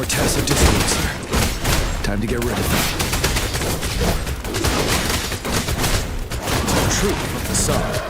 more tacit discords. Time to get rid of them. Tell truth from facade.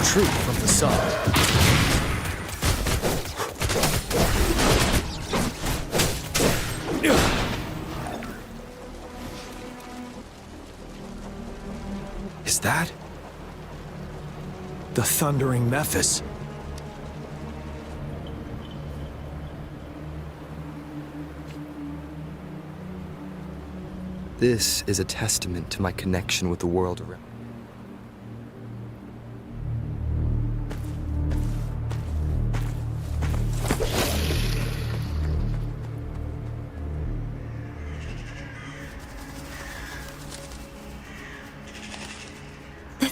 Truth from facade. Is that the thundering Memphis? This is a testament to my connection with the world around.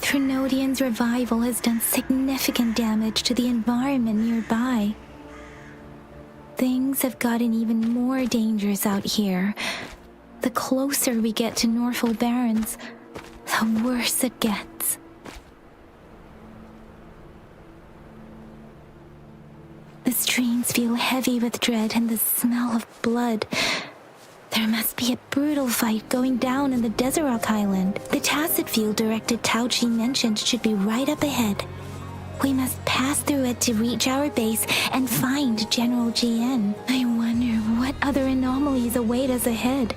Trinodian's revival has done significant damage to the environment nearby. Things have gotten even more dangerous out here. The closer we get to Norfolk Barrens, the worse it gets. The streams feel heavy with dread and the smell of blood. There must be a brutal fight going down in the Desert Rock Island. The tacit field-directed Tauchi mentioned should be right up ahead. We must pass through it to reach our base and find General GN. I wonder what other anomalies await us ahead.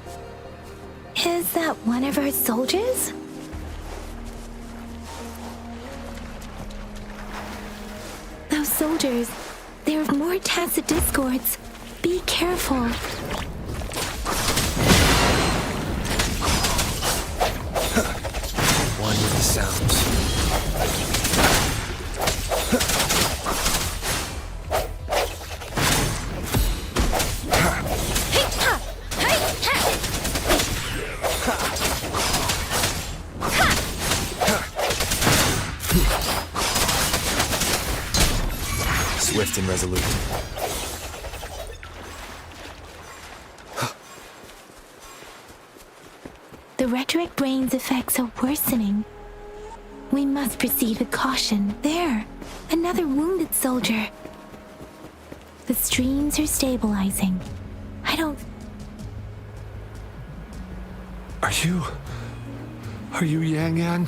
Is that one of our soldiers? Those soldiers, there are more tacit discords. Be careful. One with the sounds. Swift and resolute. The rhetoric brain's effects are worsening. We must proceed with caution. There, another wounded soldier. The streams are stabilizing. I don't... Are you Yang Yang?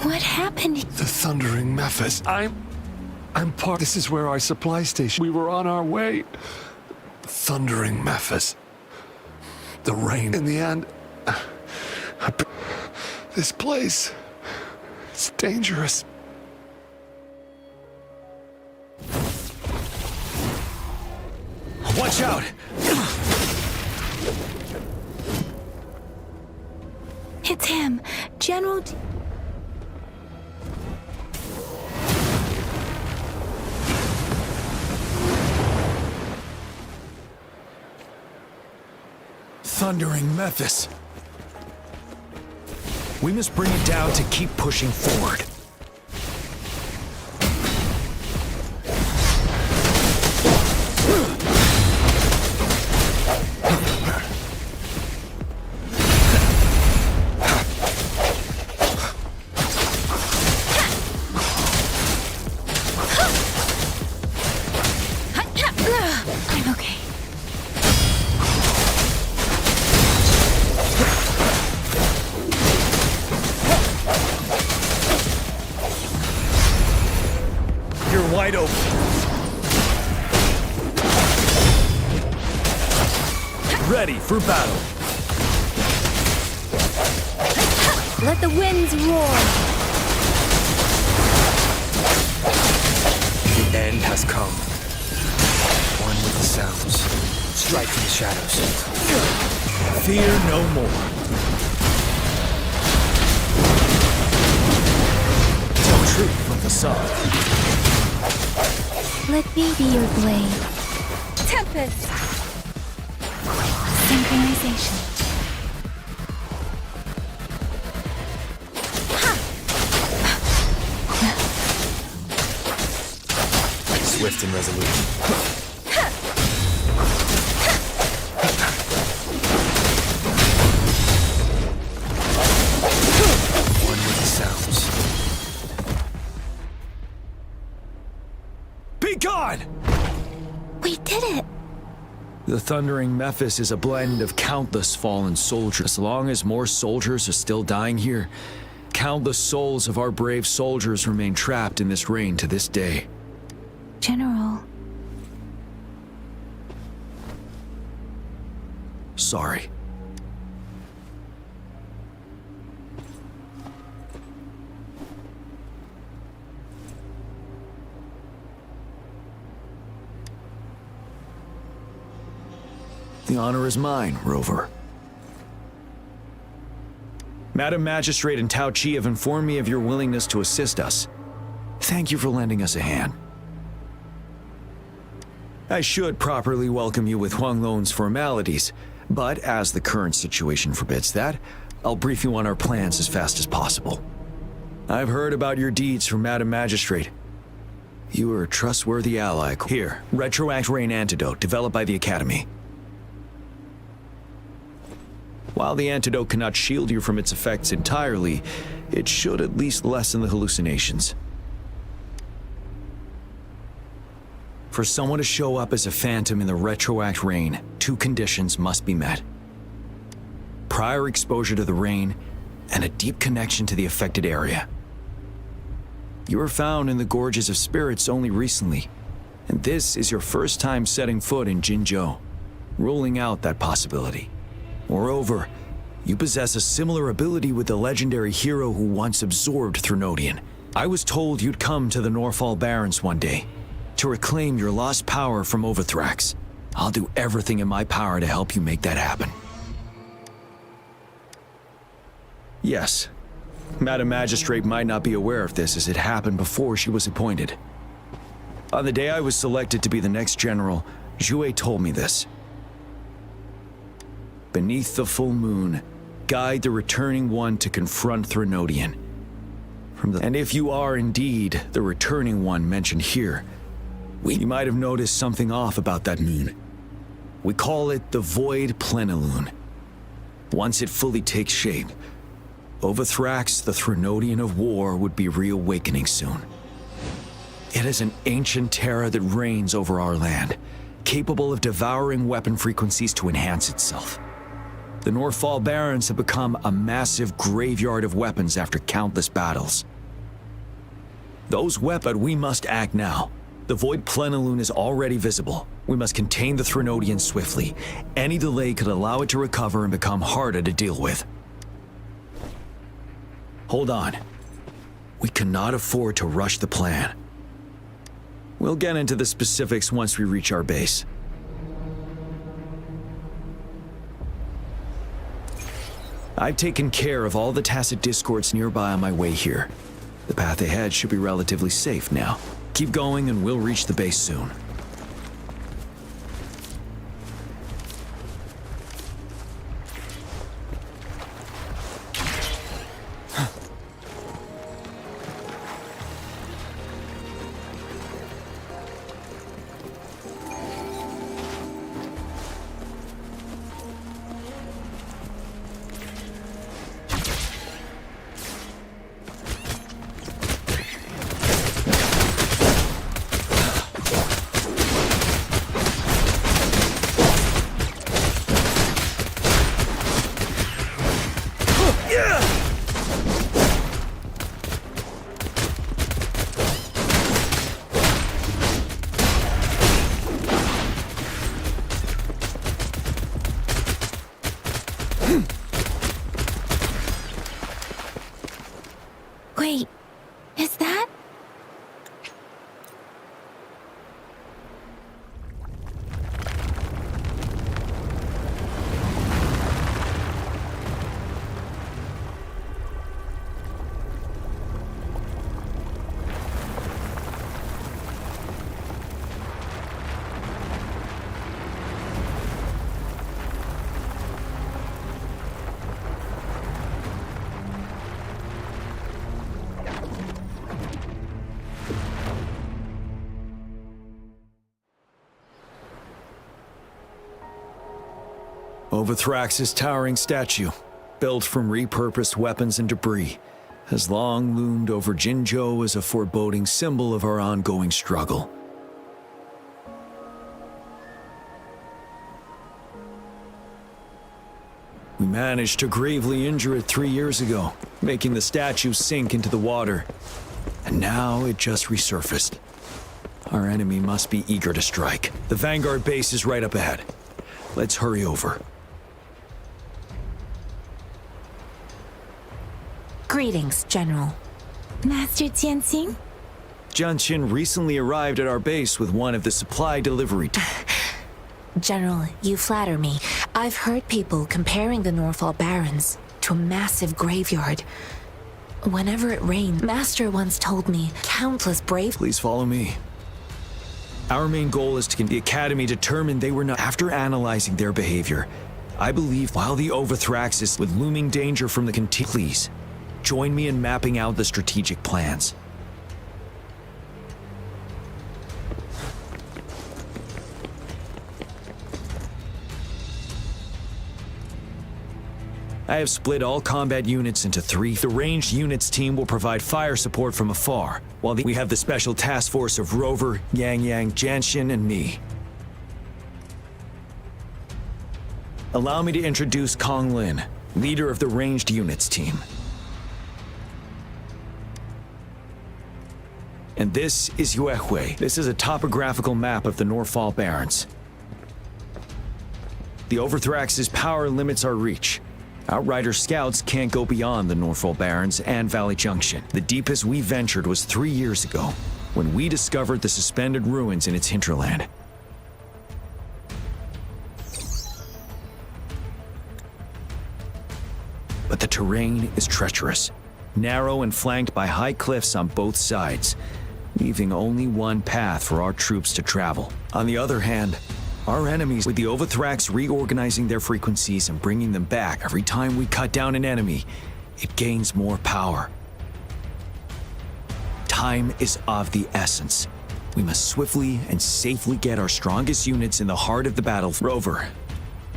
What happened? The thundering Memphis. I'm part. This is where our supply station. We were on our way. Thundering Memphis. The rain in the end. This place. It's dangerous. Watch out! It's him, General... Thundering Memphis. We must bring it down to keep pushing forward. I'm okay. You're wide open. Ready for battle. Let the winds roar. The end has come. One with the sounds. Strike from the shadows. Fear no more. Tell truth from facade. Let me be your blade. Tempest! Synchronization. Swift and resolute. One with the sounds. Be gone! We did it! The Thundering Memphis is a blend of countless fallen soldiers. As long as more soldiers are still dying here, countless souls of our brave soldiers remain trapped in this rain to this day. General, Sorry. The honor is mine, Rover. Madam Magistrate and Tao Chi have informed me of your willingness to assist us. Thank you for lending us a hand. I should properly welcome you with Huang Lon's formalities, but as the current situation forbids that, I'll brief you on our plans as fast as possible. I've heard about your deeds from Madam Magistrate. You are a trustworthy ally. Here, Retroact Rain Antidote, developed by the Academy. While the antidote cannot shield you from its effects entirely, it should at least lessen the hallucinations. For someone to show up as a phantom in the Retroact Rain, 2 conditions must be met. Prior exposure to the rain, and a deep connection to the affected area. You were found in the Gorges of Spirits only recently, and this is your first time setting foot in Jinzhou, ruling out that possibility. Moreover, you possess a similar ability with the legendary hero who once absorbed Threnodian. I was told you'd come to the Norfall Barrens one day, to reclaim your lost power from Overthrax. I'll do everything in my power to help you make that happen. Yes, Madam Magistrate might not be aware of this as it happened before she was appointed. On the day I was selected to be the next general, Zhue told me this. Beneath the full moon, guide the returning one to confront Threnodian. And if you are indeed the returning one mentioned here, you might have noticed something off about that moon. We call it the Void Plenilune. Once it fully takes shape, Overthrax, the Threnodian of War, would be reawakening soon. It is an ancient terror that reigns over our land, capable of devouring weapon frequencies to enhance itself. The Norfall Barrens have become a massive graveyard of weapons after countless battles. But we must act now. The Void Plenilune is already visible. We must contain the Threnodian swiftly. Any delay could allow it to recover and become harder to deal with. Hold on. We cannot afford to rush the plan. We'll get into the specifics once we reach our base. I've taken care of all the tacit discords nearby on my way here. The path ahead should be relatively safe now. Keep going and we'll reach the base soon. Wait, is that? Overthrax's towering statue, built from repurposed weapons and debris, has long loomed over Jinzhou as a foreboding symbol of our ongoing struggle. We managed to gravely injure it 3 years ago, making the statue sink into the water. And now it just resurfaced. Our enemy must be eager to strike. The Vanguard base is right up ahead. Let's hurry over. Greetings, General. Master Jianxing? Jianqin recently arrived at our base with one of the supply delivery General, you flatter me. I've heard people comparing the Norfall Barrens to a massive graveyard. Whenever it rained, Master once told me countless brave... Please follow me. Our main goal is to get the Academy determined they were not... After analyzing their behavior, I believe while the Overthraxis with looming danger from the Please, join me in mapping out the strategic plans. I have split all combat units into 3. The ranged units team will provide fire support from afar, while we have the special task force of Rover, Yang Yang, Jianxin, and me. Allow me to introduce Kong Lin, leader of the ranged units team. And this is Yuehui. This is a topographical map of the Norfall Barrens. The Overthrax's power limits our reach. Outrider scouts can't go beyond the Norfall Barrens and Valley Junction. The deepest we ventured was 3 years ago, when we discovered the suspended ruins in its hinterland. But the terrain is treacherous, narrow and flanked by high cliffs on both sides, leaving only one path for our troops to travel. On the other hand, our enemies, with the Overthrax reorganizing their frequencies and bringing them back every time we cut down an enemy, it gains more power. Time is of the essence. We must swiftly and safely get our strongest units in the heart of the battle. Rover,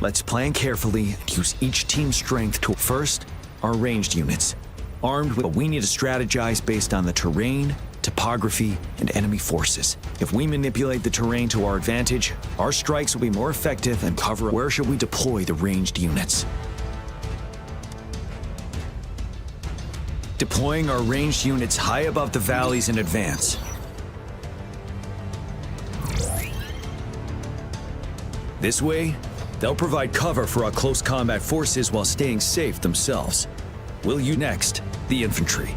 let's plan carefully and use each team's strength to... First, our ranged units. Armed with... We need to strategize based on the terrain, topography, and enemy forces. If we manipulate the terrain to our advantage, our strikes will be more effective and cover. Where should we deploy the ranged units? Deploying our ranged units high above the valleys in advance. This way, they'll provide cover for our close combat forces while staying safe themselves. Will you next, the infantry.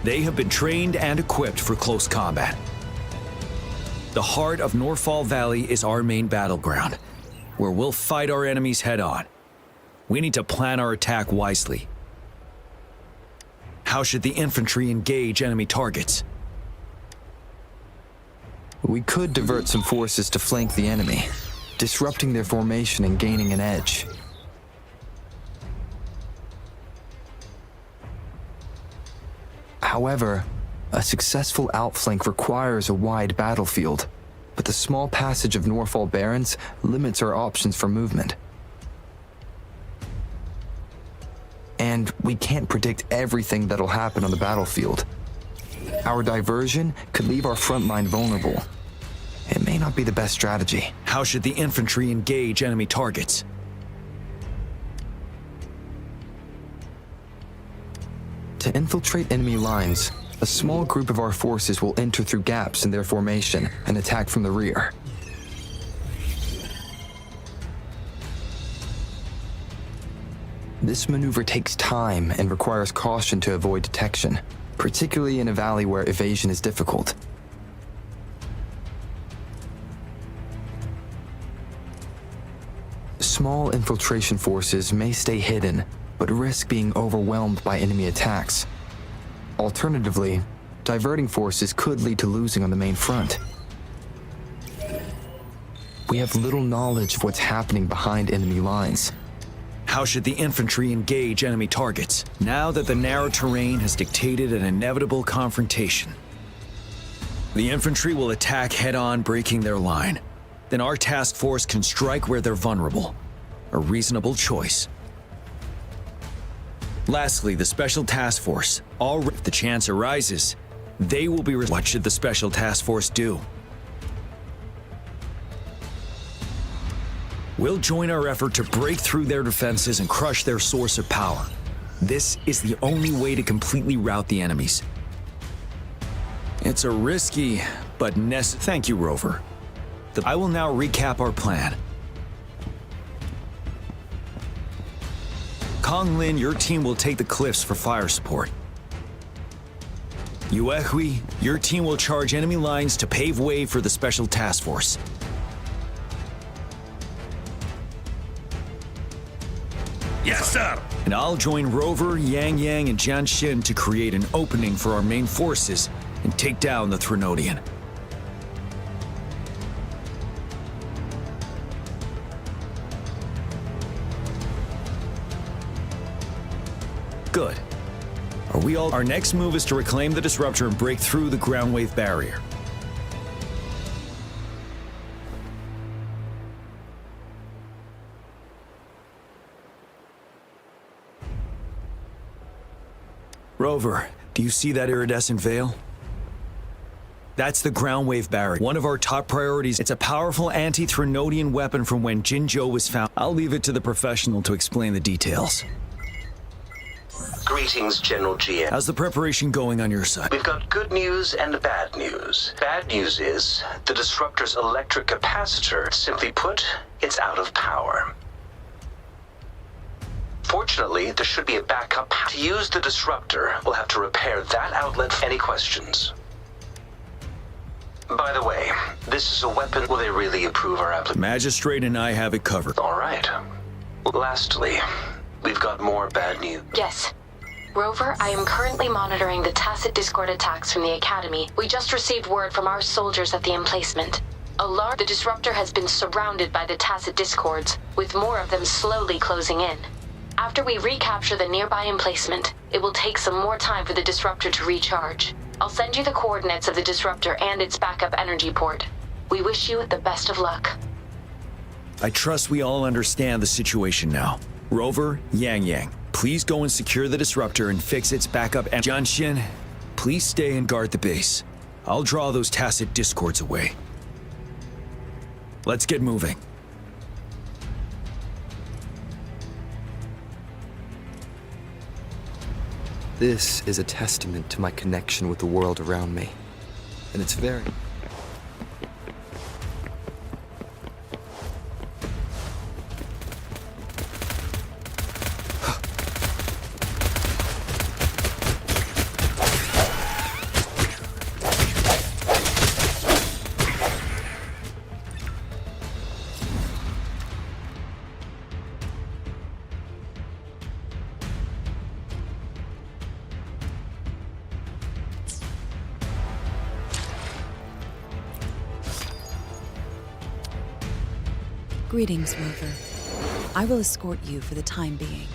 They have been trained and equipped for close combat. The heart of Norfall Valley is our main battleground, where we'll fight our enemies head-on. We need to plan our attack wisely. How should the infantry engage enemy targets? We could divert some forces to flank the enemy, disrupting their formation and gaining an edge. However, a successful outflank requires a wide battlefield, but the small passage of Norfall Barrens limits our options for movement. And we can't predict everything that'll happen on the battlefield. Our diversion could leave our front line vulnerable. It may not be the best strategy. How should the infantry engage enemy targets? To infiltrate enemy lines, a small group of our forces will enter through gaps in their formation and attack from the rear. This maneuver takes time and requires caution to avoid detection, particularly in a valley where evasion is difficult. Small infiltration forces may stay hidden, but risk being overwhelmed by enemy attacks. Alternatively, diverting forces could lead to losing on the main front. We have little knowledge of what's happening behind enemy lines. How should the infantry engage enemy targets, now that the narrow terrain has dictated an inevitable confrontation? The infantry will attack head-on, breaking their line. Then our task force can strike where they're vulnerable. a reasonable choice. Lastly, the Special Task Force. If the chance arises, they will be. What should the Special Task Force do? We'll join our effort to break through their defenses and crush their source of power. This is the only way to completely rout the enemies. It's a risky, but Thank you, Rover. I will now recap our plan. Kong Lin, your team will take the cliffs for fire support. Yuehui, your team will charge enemy lines to pave way for the Special Task Force. Yes, sir. And I'll join Rover, Yang Yang, and Jian Xin to create an opening for our main forces and take down the Threnodian. Good. Our next move is to reclaim the disruptor and break through the ground wave barrier. Rover, do you see that iridescent veil? That's the ground wave barrier. One of our top priorities. It's a powerful anti-Threnodian weapon from when Jinzhou was found. I'll leave it to the professional to explain the details. Greetings, General GM. How's the preparation going on your side? We've got good news and bad news. Bad news is the disruptor's electric capacitor, simply put, it's out of power. Fortunately, there should be a backup. To use the disruptor, we'll have to repair that outlet. Any questions? By the way, this is a weapon. Will they really approve our application? Magistrate and I have it covered. All right. Lastly, we've got more bad news. Yes. Rover, I am currently monitoring the Tacit Discord attacks from the Academy. We just received word from our soldiers at the emplacement. The disruptor has been surrounded by the Tacit Discords, with more of them slowly closing in. After we recapture the nearby emplacement, it will take some more time for the disruptor to recharge. I'll send you the coordinates of the disruptor and its backup energy port. We wish you the best of luck. I trust we all understand the situation now. Rover, Yang Yang, please go and secure the disruptor and fix its backup. And Jian Xin, please stay and guard the base. I'll draw those Tacit Discords away. Let's get moving. This is a testament to my connection with the world around me. And it's very... Greetings, Rover. I will escort you for the time being.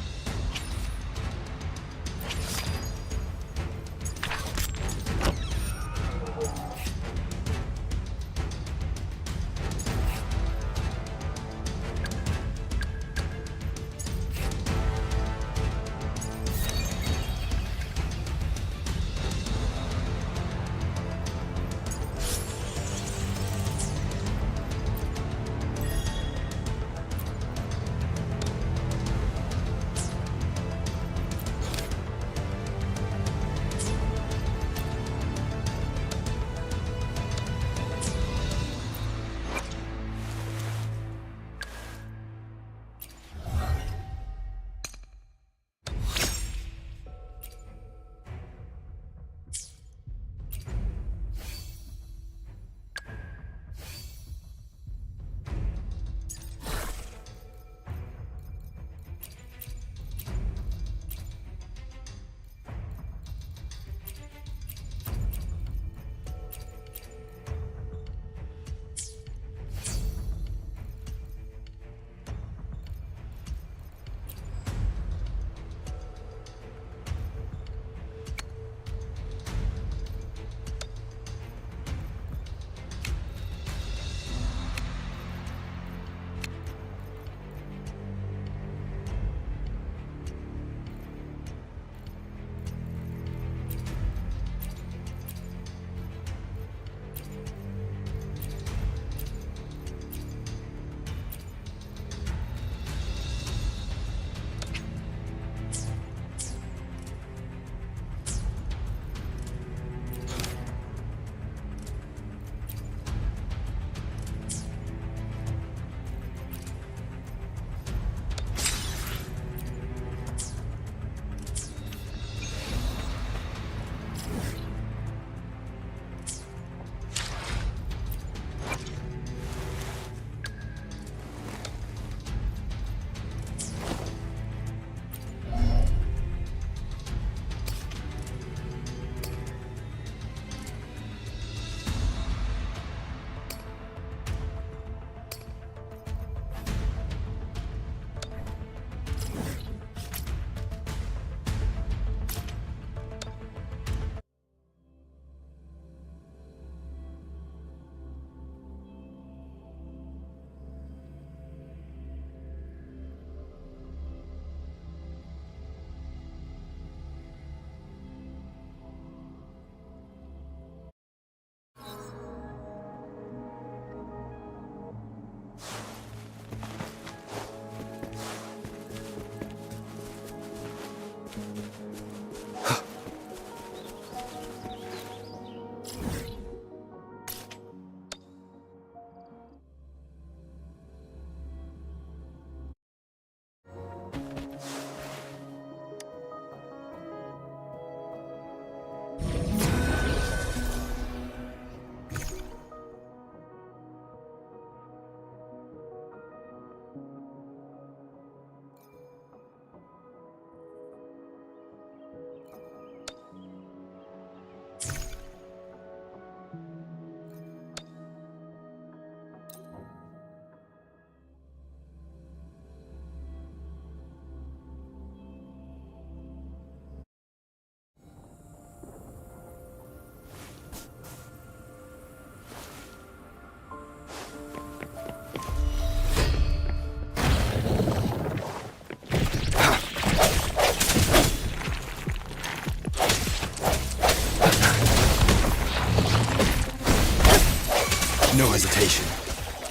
No hesitation.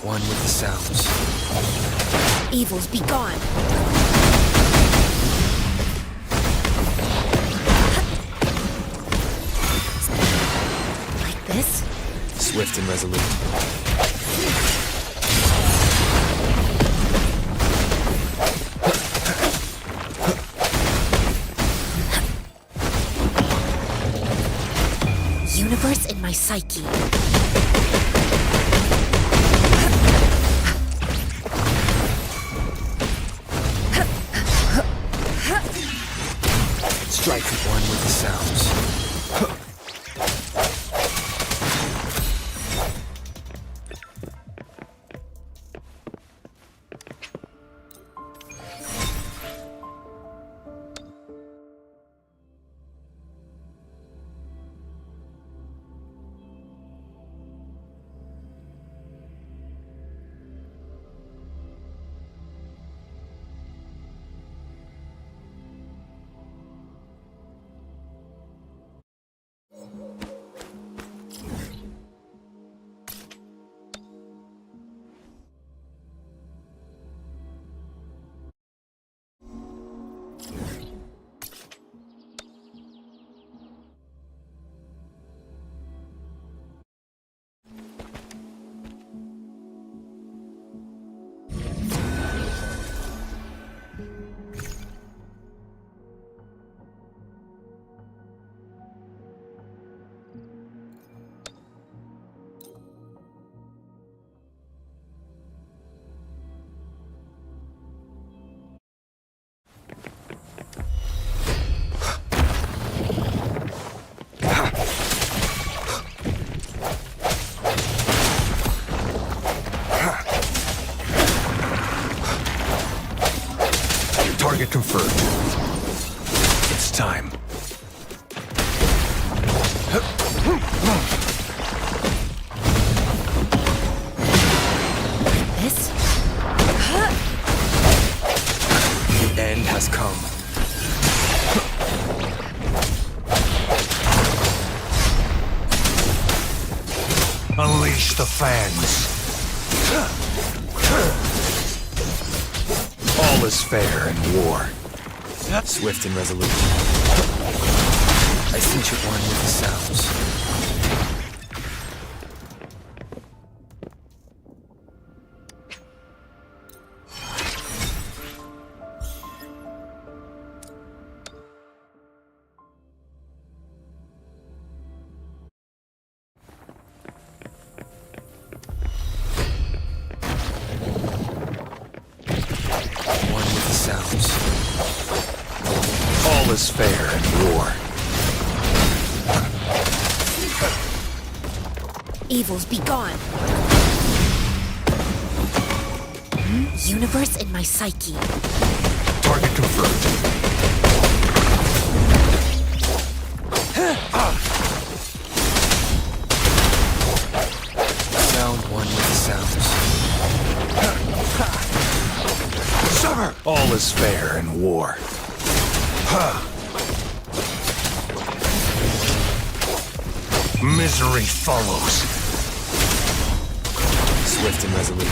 One with the sounds. Evils be gone. Like this? Swift and resolute. Universe in my psyche. Strike one with the sounds. Target confirmed. It's time. This? The end has come. Unleash the fans. All is fair in war. Swift and resolute. I cinch it one with the sounds. One with the sounds. All is fair in war. Evils be gone. Universe in my psyche. Target confirmed. Sound one with the sounds. Sever! All is fair in war. Misery follows. Swift and resolute.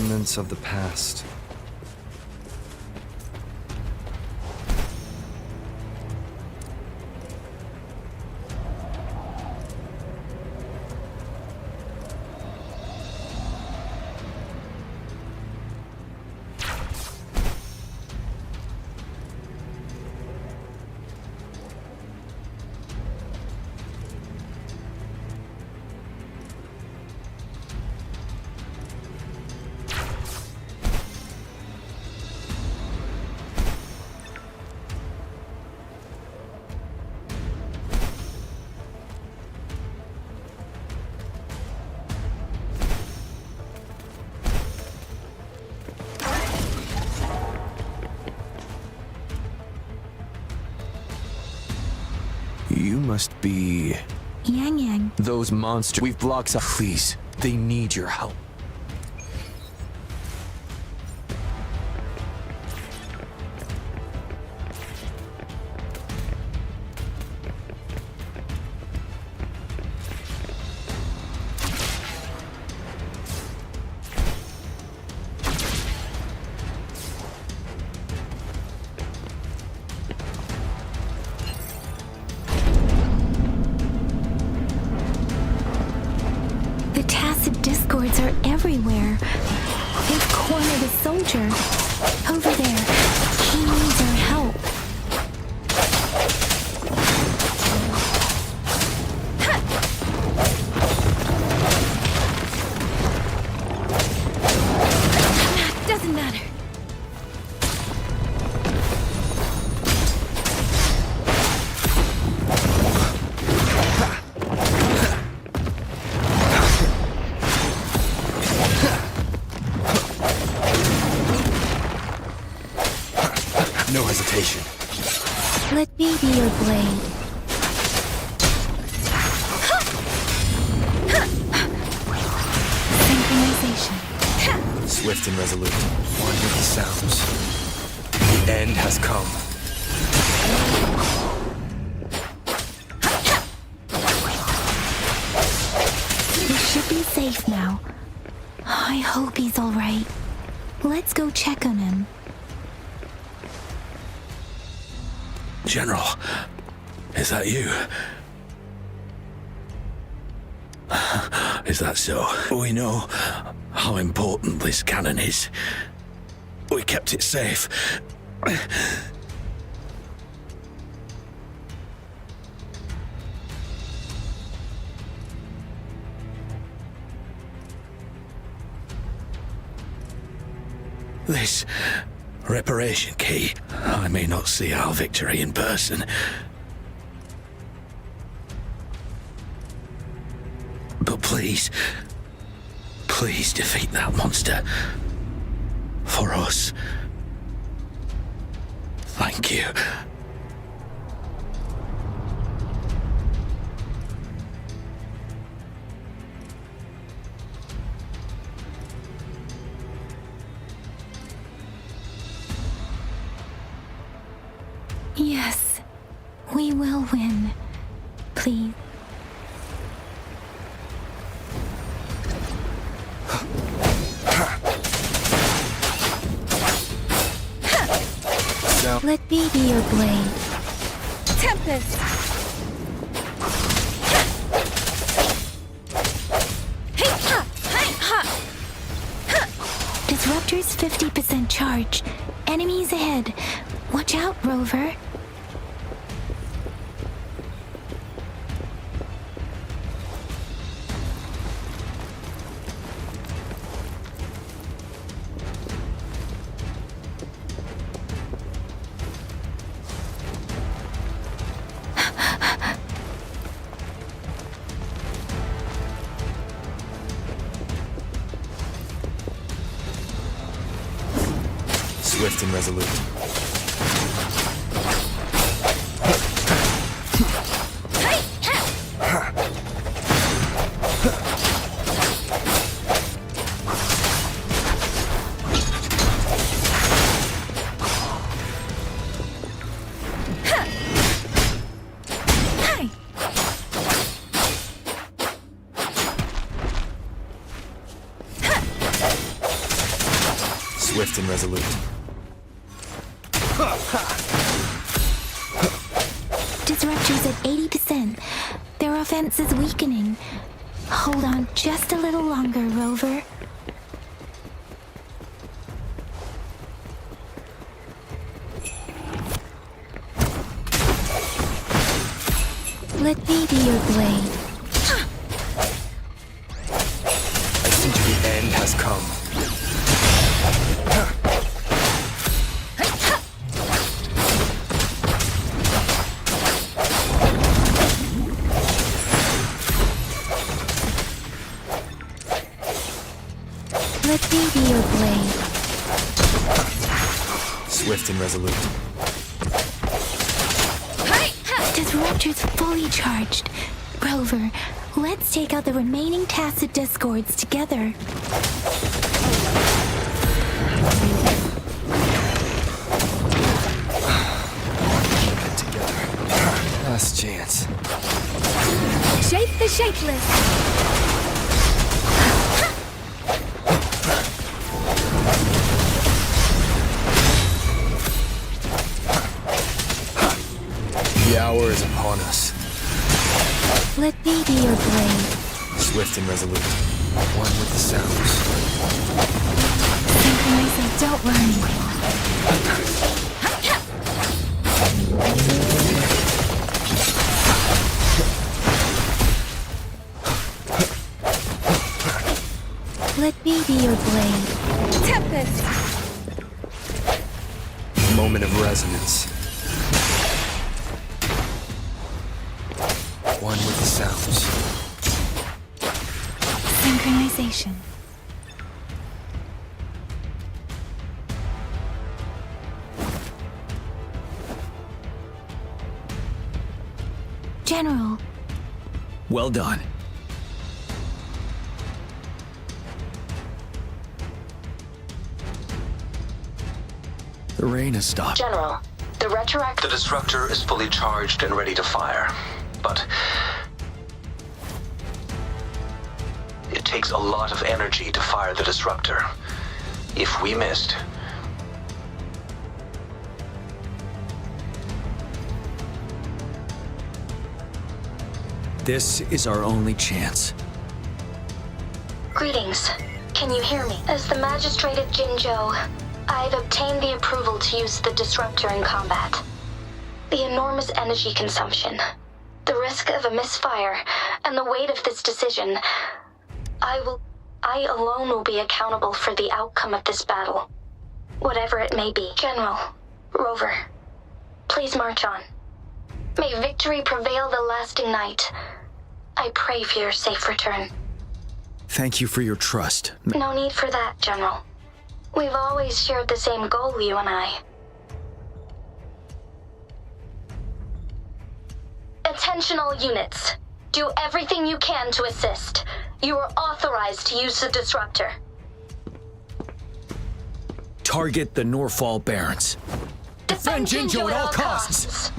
remnants of the past. You must be... Yang Yang. Those monsters. We've blocked some. Please, they need your help. The tacit discords are everywhere. They've cornered a soldier. Over there. He needs our help. Doesn't matter. No hesitation. Let me be your blade. Synchronization. Swift and resolute. One with the sounds. The end has come. We should be safe now. I hope he's all right. Let's go check on him. General, is that you? Is that so? We know how important this cannon is. We kept it safe. This reparation key. I may not see our victory in person, but please defeat that monster. For us. Thank you. Yes, we will win. Please. Let me be your blade. Tempest! Disruptor's 50% charged. Enemies ahead. Watch out, Rover. Swift and resolute. Swift and resolute. Disruptor's at 80%. Their offense is weakening. Hold on just a little longer, Rover. Let me be your blade. I think the end has come. Let me be your blade. Swift and resolute. Disruptor's fully charged. Rover, let's take out the remaining tacit discords together. Keep it together. Last chance. Shape the shapeless. The hour is upon us. Let me be your blade. Swift and resolute. One with the sounds. Synchronizing, don't worry. Let me be your blade. Tempest! Moment of resonance. One with the sounds. Synchronization. General. Well done. The rain has stopped. General, the retroactive... The disruptor is fully charged and ready to fire, but it takes a lot of energy to fire the disruptor. If we missed, This is our only chance. Greetings. Can you hear me? As the Magistrate of Jinzhou, I've obtained the approval to use the disruptor in combat. The enormous energy consumption, the risk of a misfire, and the weight of this decision, I alone will be accountable for the outcome of this battle, whatever it may be. General, Rover, please march on. May victory prevail the lasting night. I pray for your safe return. Thank you for your trust. No need for that, General. We've always shared the same goal, you and I. Attention all units. Do everything you can to assist. You are authorized to use the disruptor. Target the Norfall Barons. Defend Jinzhou at all costs.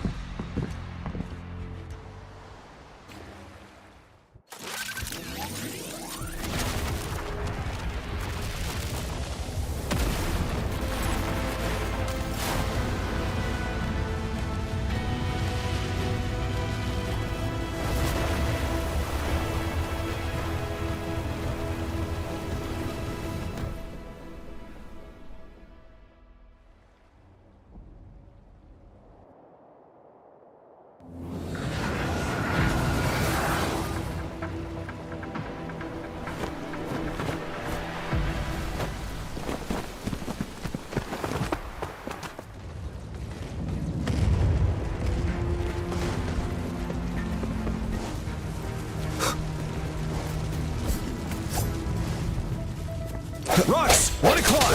Rux, 1 o'clock!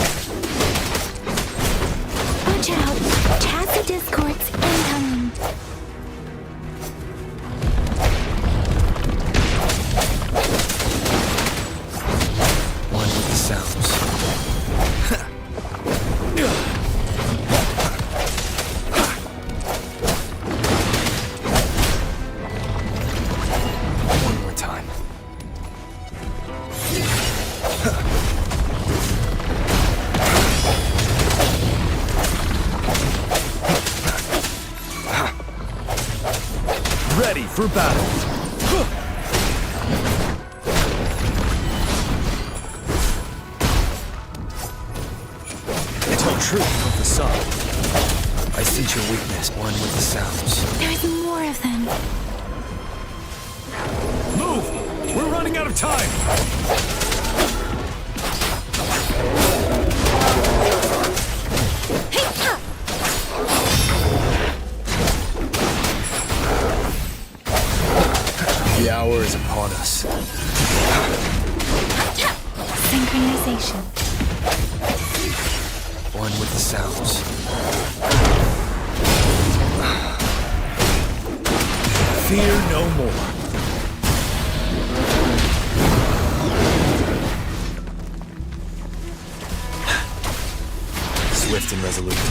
Watch out! Tacit discords incoming. One with the sounds. One more time. for battle. Tell truth with the song. I sense your weakness, one with the sounds. There's more of them. Move! We're running out of time! The hour is upon us. Synchronization. One with the sounds. Fear no more. Swift and resolute.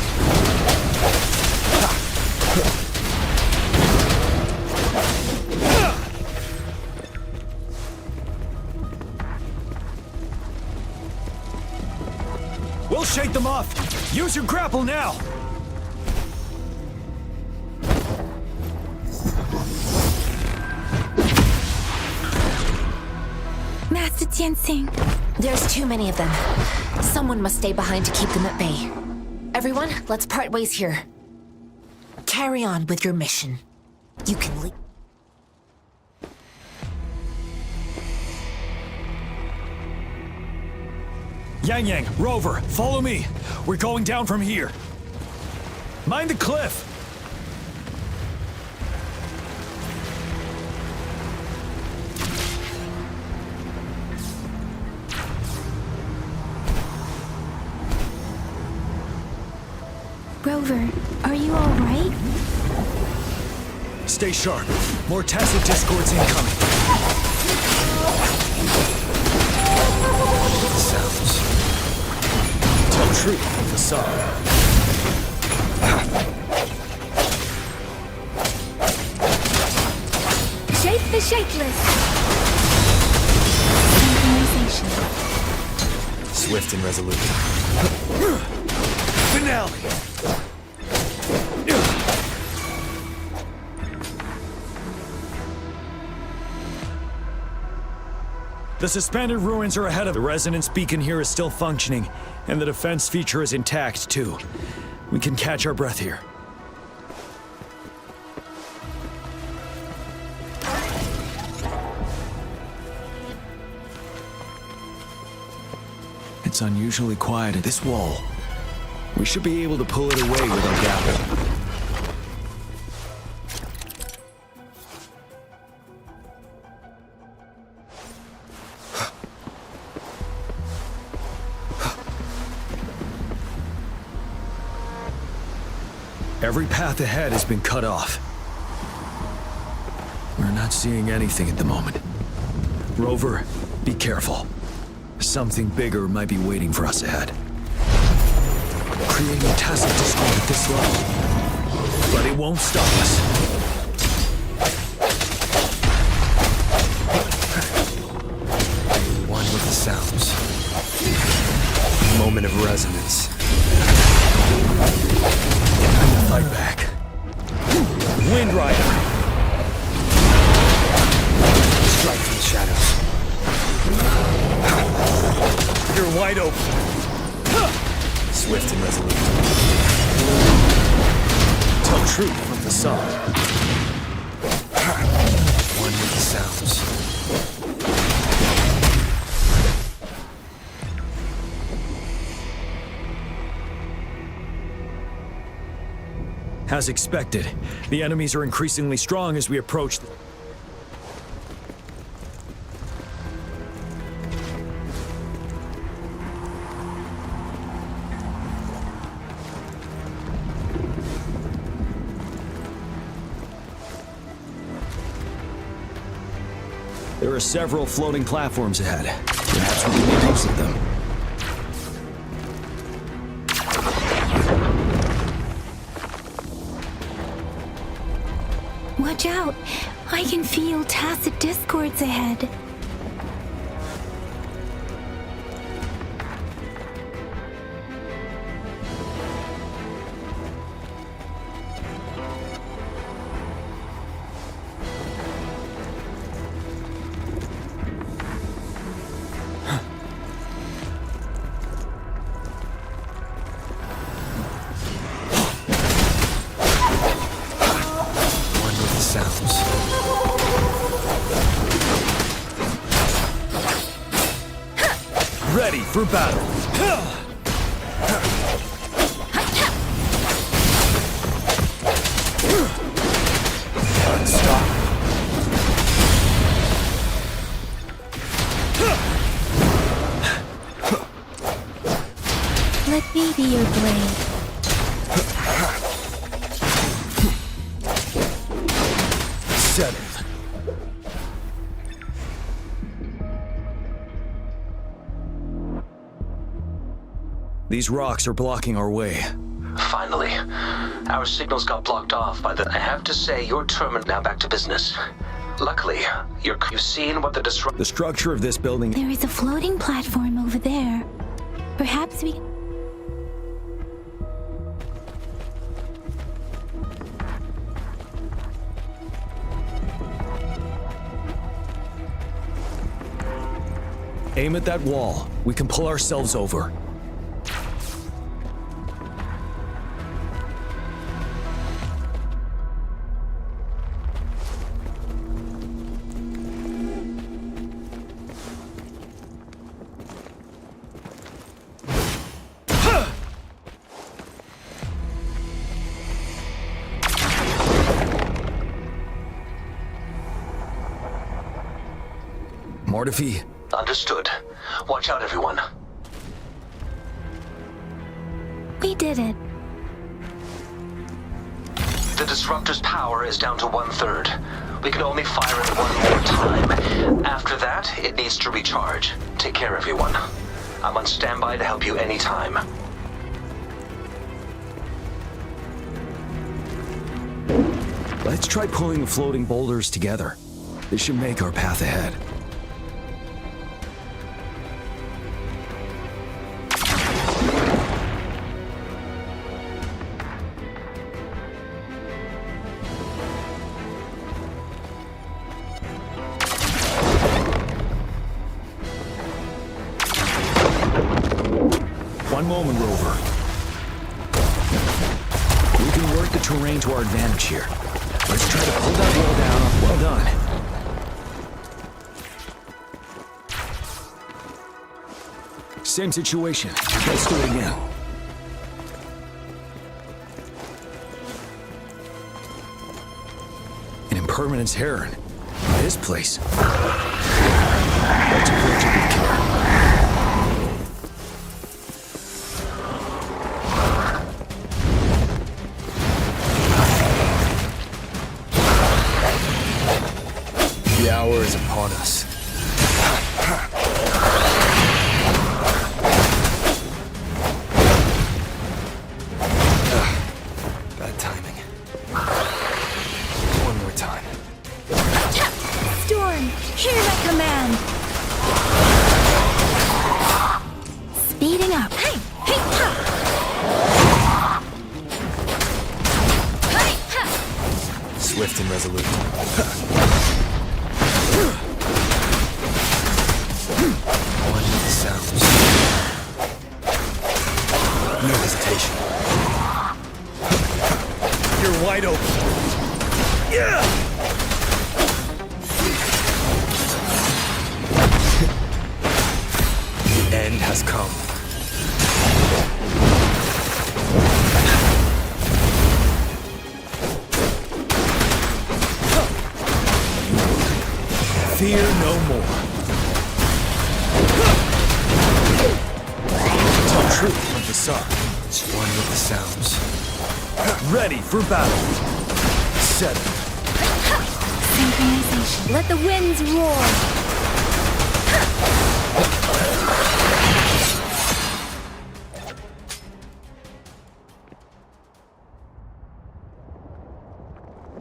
We'll shake them off. Use your grapple now. Master Tianxing. There's too many of them. Someone must stay behind to keep them at bay. Everyone, let's part ways here. Carry on with your mission. You can leave. Yang, Rover, follow me. We're going down from here. Mind the cliff. Rover, are you all right? Stay sharp. More tacit discords incoming. Sounds. Tell truth with the song. Shake the shakeless. Synchronization. Swift and resolute. Finale. The suspended ruins are ahead of the resonance beacon here is still functioning, and the defense feature is intact too. We can catch our breath here. It's unusually quiet at this wall. We should be able to pull it away with our grapple. Every path ahead has been cut off. We're not seeing anything at the moment. Rover, be careful. Something bigger might be waiting for us ahead. Creating tacit discord at this level. But it won't stop us. One with the sounds. Moment of resonance. Fight back. Wind Rider. Strike from the shadows. You're wide open. Swift and resolute. Tell truth with the song. One with the sounds. As expected, the enemies are increasingly strong as we approach them. There are several floating platforms ahead. Perhaps we can make use of them. Watch out! I can feel tacit discords ahead. for battle. Stop. Let me be your blade. Settled. These rocks are blocking our way. Finally, our signals got blocked off by the... I have to say, your terminal now back to business. Luckily, you've seen what the The structure of this building... There is a floating platform over there. Perhaps we... Aim at that wall. We can pull ourselves over. Mortifi. Understood. Watch out, everyone. We did it. The disruptor's power is down to 1/3. We can only fire it one more time. After that, it needs to recharge. Take care, everyone. I'm on standby to help you anytime. Let's try pulling the floating boulders together. This should make our path ahead. One moment, Rover. We can work the terrain to our advantage here. Let's try to pull that wall down. Well done. Same situation. Let's do it again. An impermanence heron. This place. Let's approach it with care. The hour is upon us. Bad timing. One more time. Storm, hear my command. Speeding up. Hey, hey, ha. Hey, ha. Swift and resolute. One with the sounds. No hesitation. You're wide open. Yeah! The end has come. Fear no more. Tell truth of the sun. It's one with the sounds. Ready for battle. Set. Synchronization. Let the winds roar.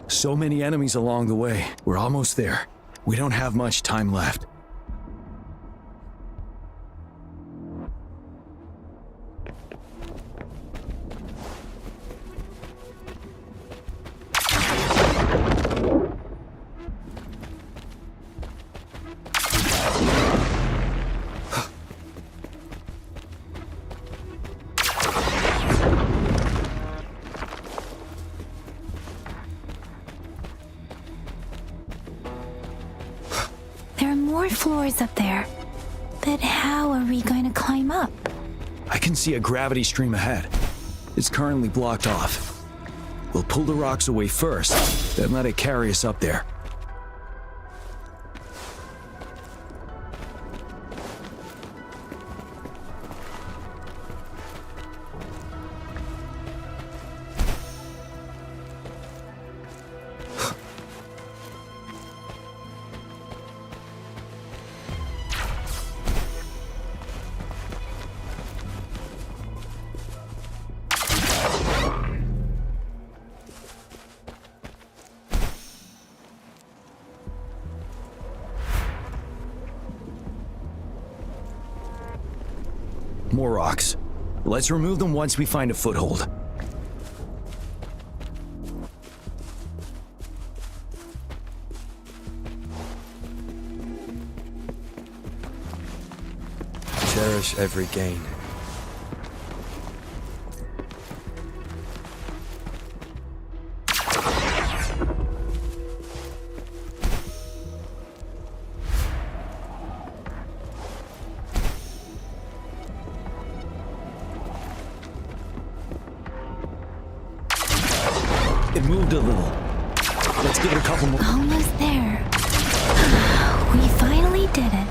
So many enemies along the way. We're almost there. We don't have much time left. There are more floors up there. But how are we going to climb up? I can see a gravity stream ahead. It's currently blocked off. We'll pull the rocks away first, then let it carry us up there. More rocks. Let's remove them once we find a foothold. Cherish every gain. It moved a little. Let's give it a couple more. Almost there. We finally did it.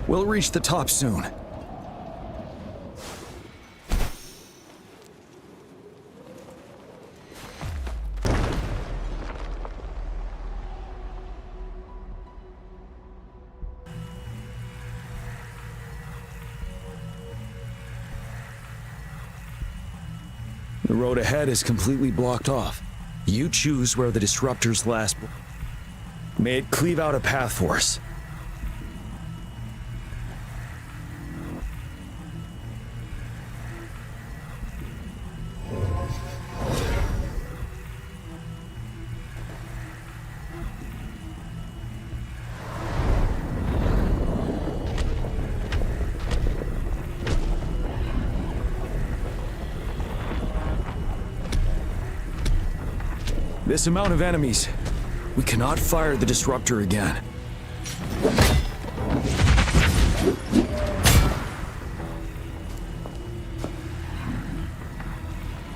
We'll reach the top soon. The road ahead is completely blocked off. You choose where the disruptors last. May it cleave out a path for us. This amount of enemies. We cannot fire the disruptor again.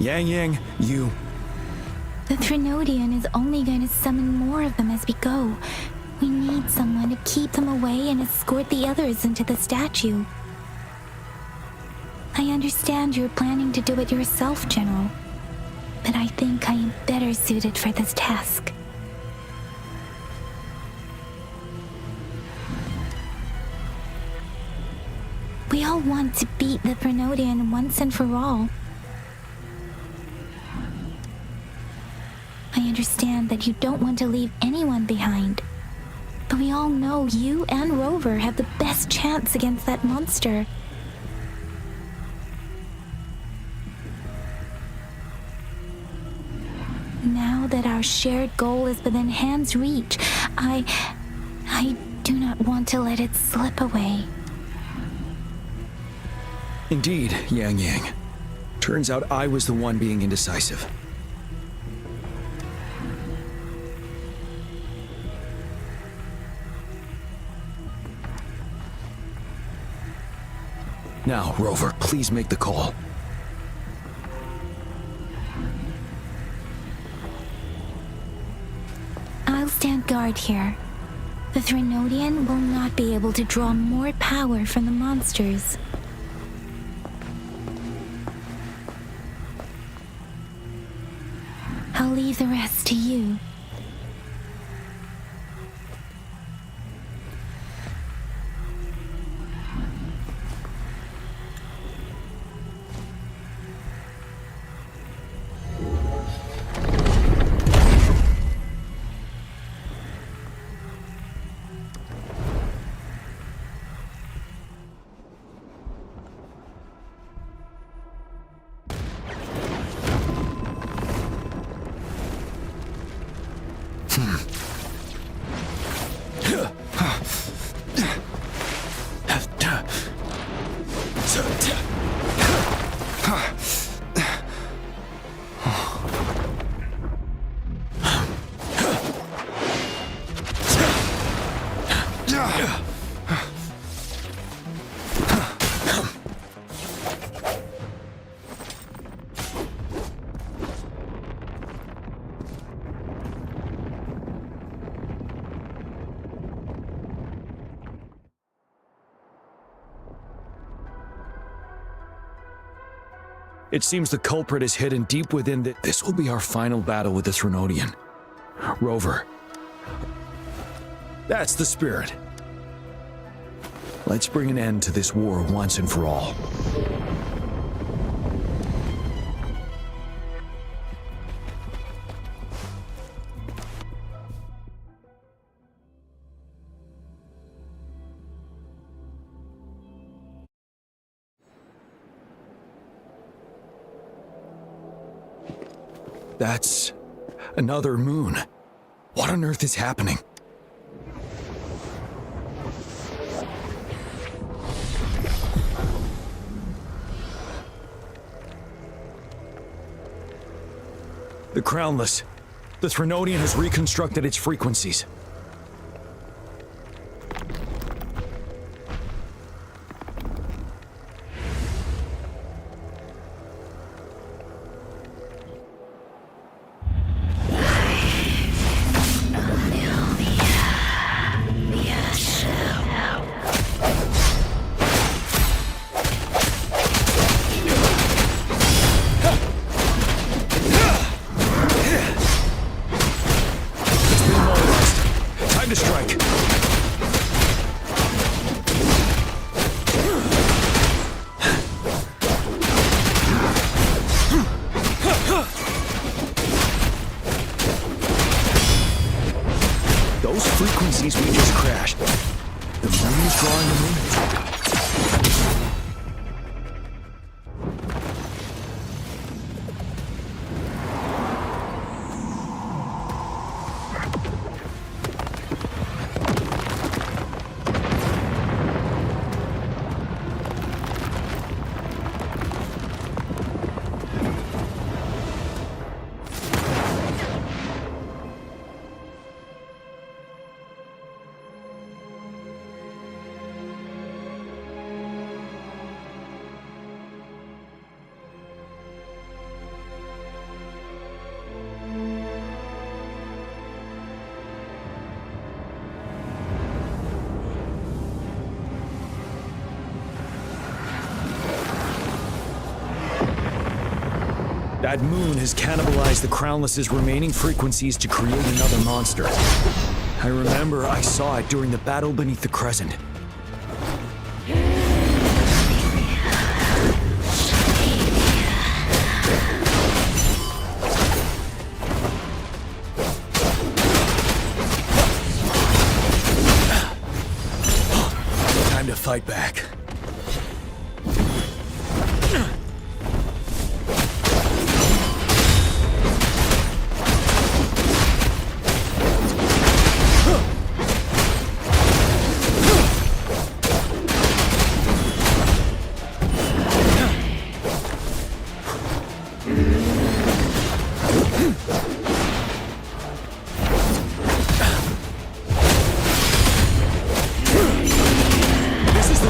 Yang, you... The Threnodian is only going to summon more of them as we go. We need someone to keep them away and escort the others into the statue. I understand you're planning to do it yourself, General. But I think I am better suited for this task. We all want to beat the Threnodian once and for all. I understand that you don't want to leave anyone behind. But we all know you and Rover have the best chance against that monster. Now that our shared goal is within hand's reach, I do not want to let it slip away. Indeed, Yang. Turns out I was the one being indecisive. Now, Rover, please make the call. I'll stand guard here. The Threnodian will not be able to draw more power from the monsters. I'll leave the rest to you. It seems the culprit is hidden deep within the... This will be our final battle with this Renodian. Rover. That's the spirit. Let's bring an end to this war once and for all. That's another moon. What on earth is happening? The Crownless. The Threnodian has reconstructed its frequencies. Those frequencies we just crashed. The moon is drawing the moon. That moon has cannibalized the Crownless's remaining frequencies to create another monster. I remember I saw it during the battle beneath the Crescent. Time to fight back.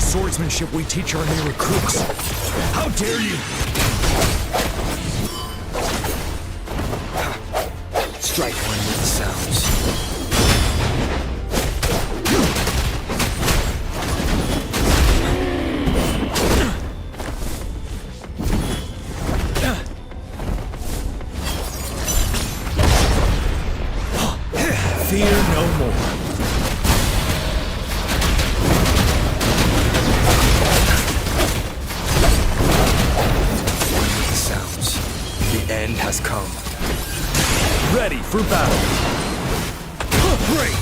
Swordsmanship we teach our new recruits. How dare you! Strike one with the sounds. Fear no more. End has come. Ready for battle. Break!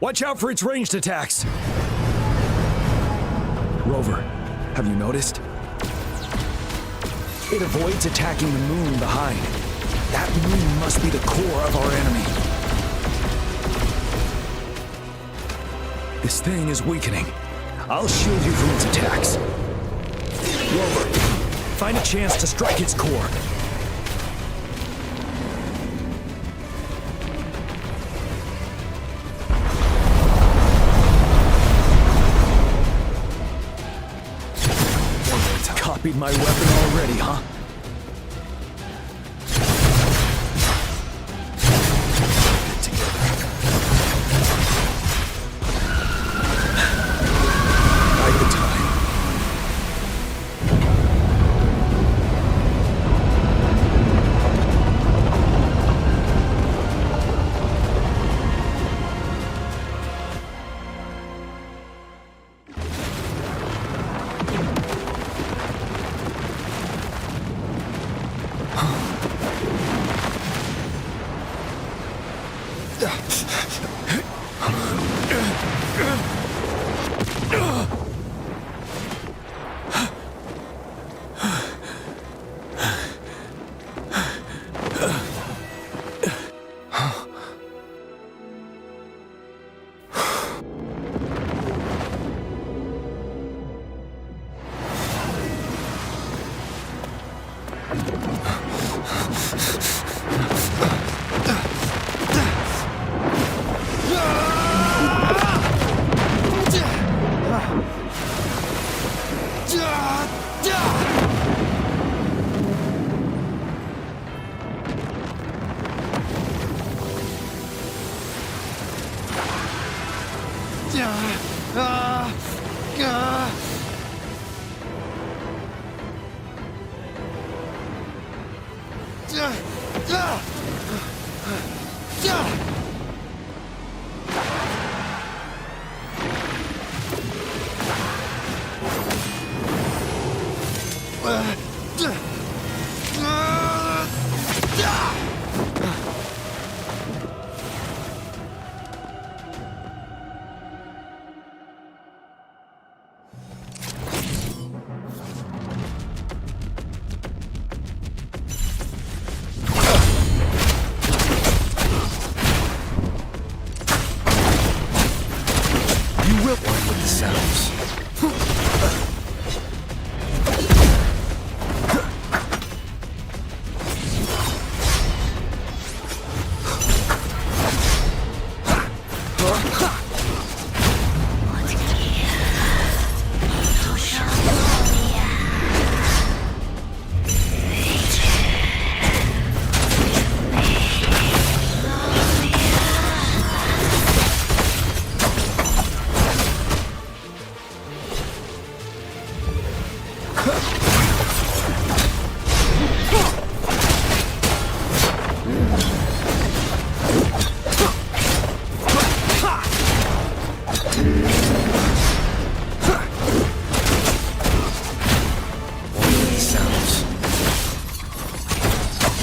Watch out for its ranged attacks! Rover, have you noticed? It avoids attacking the moon behind. That moon must be the core of our enemy. This thing is weakening. I'll shield you from its attacks. Rover, find a chance to strike its core. Copied my weapon already, huh? Get together. Bide the time.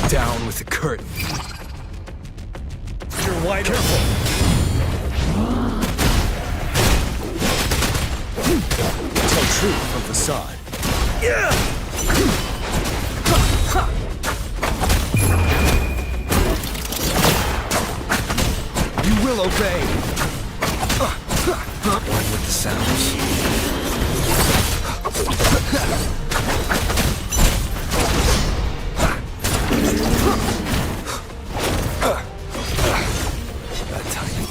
Down with the curtain. You're wide careful. Tell truth from facade. You will obey. One with the sounds. Bad timing.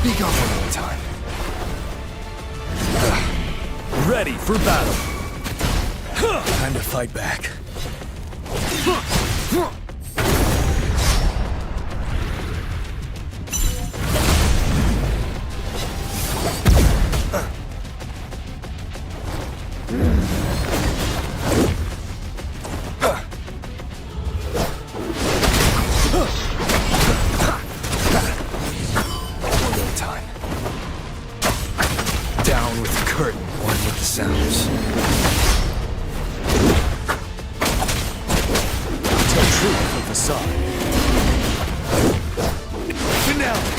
Be gone one more time. Ready for battle. Time to fight back. One at a time. Down with the curtain. One with the sounds. Tell truth from facade. Finale.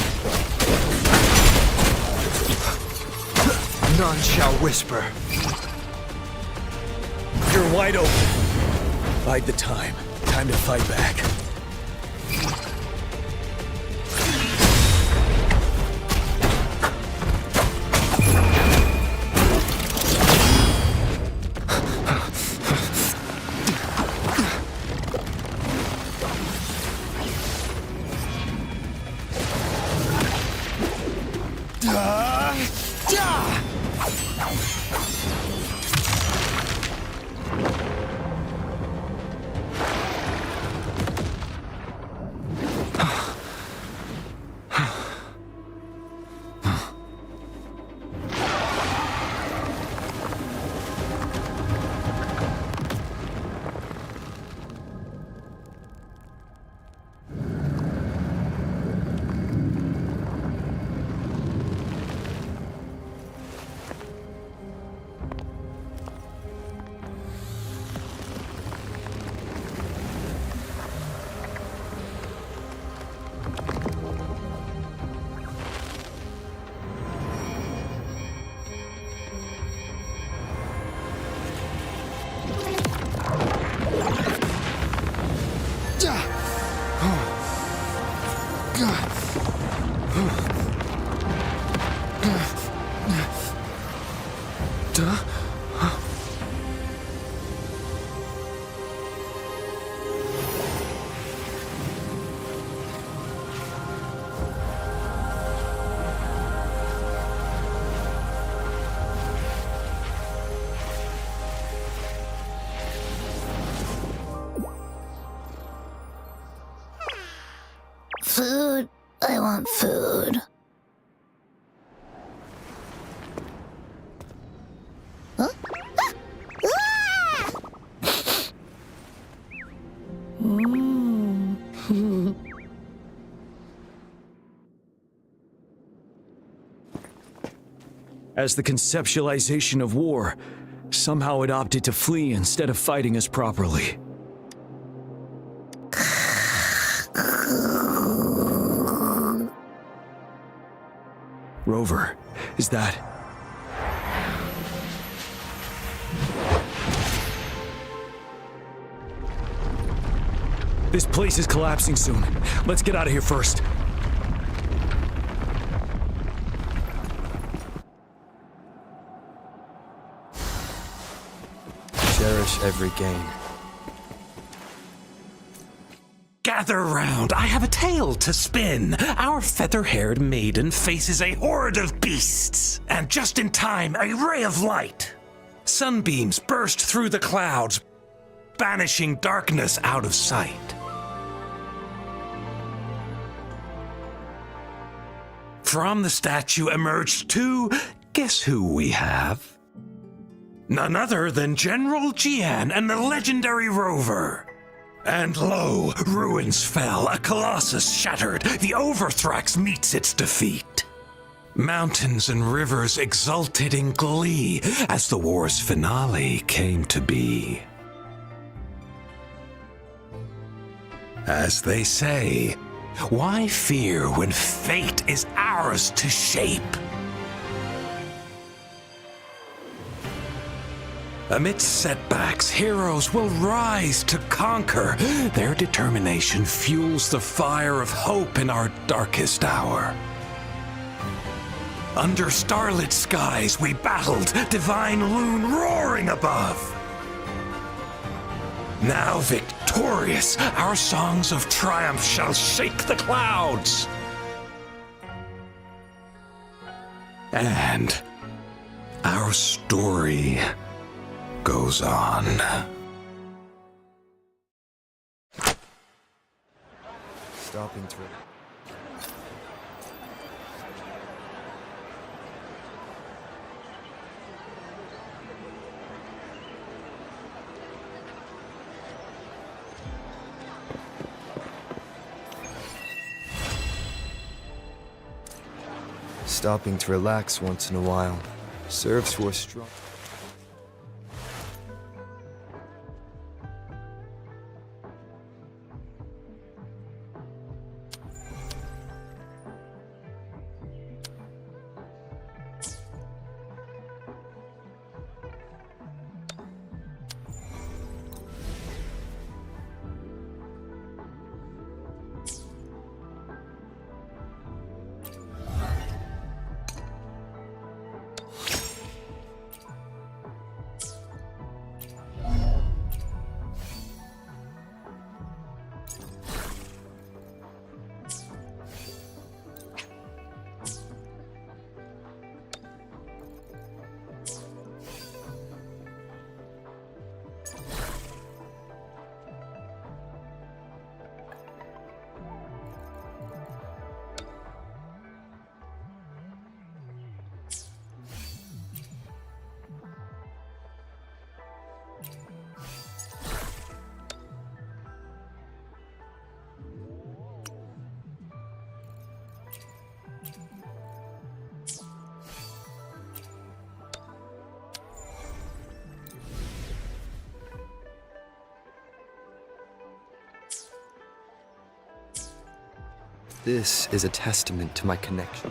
None shall whisper. You're wide open. Bide the time. Time to fight back. Food. I want food. Huh? As the conceptualization of war, somehow it opted to flee instead of fighting us properly. Rover, is that... This place is collapsing soon. Let's get out of here first. Cherish every gain. Gather round, I have a tale to spin. Our feather-haired maiden faces a horde of beasts. And just in time, a ray of light. Sunbeams burst through the clouds, banishing darkness out of sight. From the statue emerged two, guess who we have? None other than General Jian and the legendary Rover. And lo, ruins fell, a colossus shattered, the Overthrax meets its defeat. Mountains and rivers exulted in glee as the war's finale came to be. As they say, why fear when fate is ours to shape? Amidst setbacks, heroes will rise to conquer. Their determination fuels the fire of hope in our darkest hour. Under starlit skies we battled, divine loon roaring above. Now victorious, our songs of triumph shall shake the clouds. And our story goes on. Stopping through. Stopping to relax once in a while serves for a strong... This is a testament to my connection.